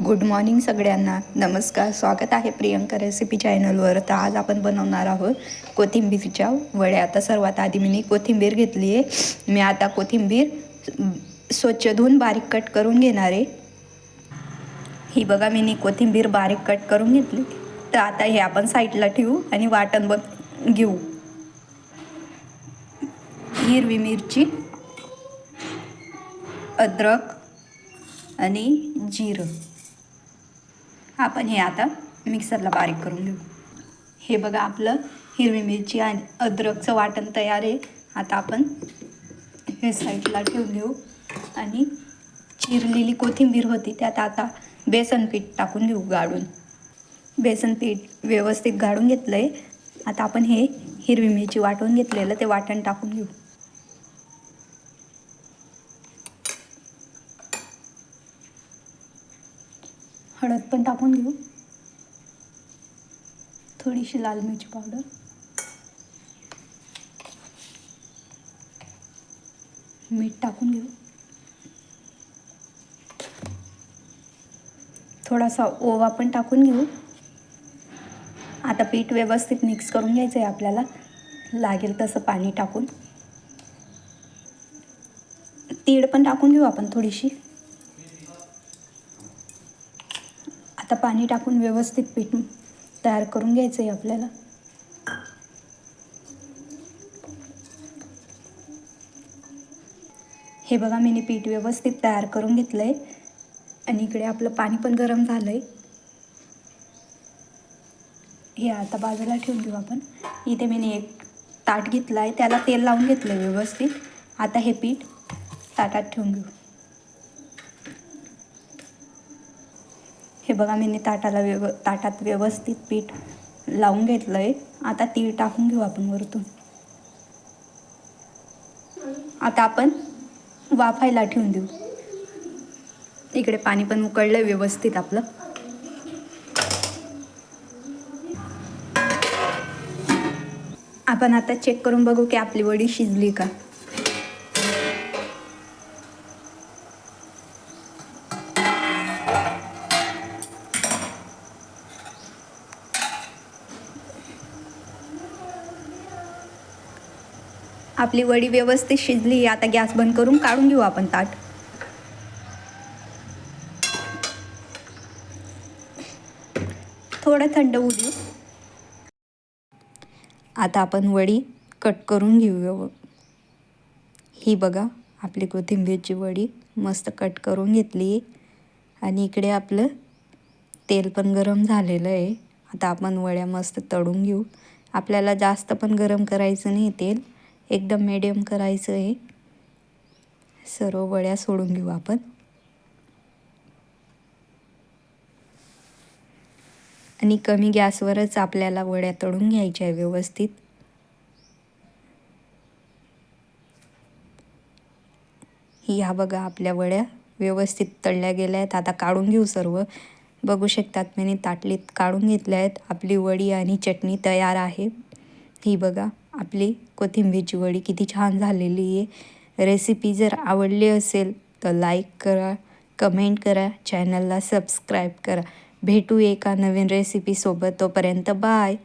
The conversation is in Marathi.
गुड मॉर्निंग सगळ्यांना. नमस्कार, स्वागत आहे प्रियंका रेसिपी चॅनलवर. तर आज आपण बनवणार आहोत कोथिंबीरच्या वड्या. आता सर्वात आधी मी कोथिंबीर घेतली आहे. मी आता कोथिंबीर स्वच्छ धुवून बारीक कट करून घेणार आहे. ही बघा, मी कोथिंबीर बारीक कट करून घेतली. तर आता हे आपण साईडला ठेवू आणि वाटण घेऊ. हिरवी मिरची, अद्रक आणि जिरं आपण हे आता मिक्सरला बारीक करून घेऊ. हे बघा, आपलं हिरवी मिरची आणि अद्रकचं वाटण तयार आहे. आता आपण हे साईडला ठेवून घेऊ आणि चिरलेली कोथिंबीर होती त्यात आता बेसन पीठ टाकून घेऊ गाळून. बेसन पीठ व्यवस्थित गाळून घेतलं आहे. आता आपण हे हिरवी मिरची वाटून घेतलेलं ते वाटण टाकून घेऊ. हळद पण टाकून घेऊ, थोडीशी लाल मिरची पावडर, मीठ टाकून घेऊ, थोडासा ओवा पण टाकून घेऊ. आता पीठ व्यवस्थित मिक्स करून घ्यायचं आहे आपल्याला. लागेल तसं पाणी टाकून. तीळ पण टाकून घेऊ आपण थोडीशी. आता पाणी टाकून व्यवस्थित पीठ तयार करून घ्यायचं आहे आपल्याला. हे बघा, मी पीठ व्यवस्थित तयार करून घेतलं आहे आणि इकडे आपलं पाणी पण गरम झालं आहे. हे आता बाजूला ठेवून देऊ आपण. इथे मी एक ताट घेतलं आहे, त्याला तेल लावून घेतलं आहे व्यवस्थित. आता हे पीठ ताटात ठेवून घेऊ. हे बघा, मी ताटात व्यवस्थित पीठ लावून घेतलं आहे. आता तीळ टाकून घेऊ आपण वरतून. आता आपण वाफायला ठेवून देऊ. इकडे पाणी पण उकळलं आहे व्यवस्थित आपलं. आपण आता चेक करून बघू की आपली वडी शिजली का. आपली वडी व्यवस्थित शिजली. आता गॅस बंद करून काढून घेऊ आपण ताट. थोडं थंड होऊ देऊ. आता आपण वडी कट करून घेऊ. ही बघा, आपली कोथिंबीरची वडी मस्त कट करून घेतली आणि इकडे आपलं तेल पण गरम झालेलं आहे. आता आपण वड्या मस्त तळून घेऊ. आपल्याला जास्त पण गरम करायचं नाही तेल, एकदम मीडियम करायचं आहे. सर्व वड्या सोडून घेऊ आपण. आणि कमी गॅसवरच आपल्याला वड्या तळून घ्यायच्या आहे व्यवस्थित. ह्या बघा, आपल्या वड्या व्यवस्थित तळल्या गेल्या आहेत. आता काढून घेऊ सर्व. बघू शकतात मी ताटलीत काढून घेतल्या आहेत. आपली वडी आणि चटणी तयार आहे. ही बघा, आपली कोथिंबीरची वडी किती छान झालेली आहे. रेसिपी जर आवडली असेल तर लाईक करा, कमेंट करा, चॅनलला सबस्क्राईब करा. भेटू एका नवीन रेसिपीसोबत. तोपर्यंत बाय.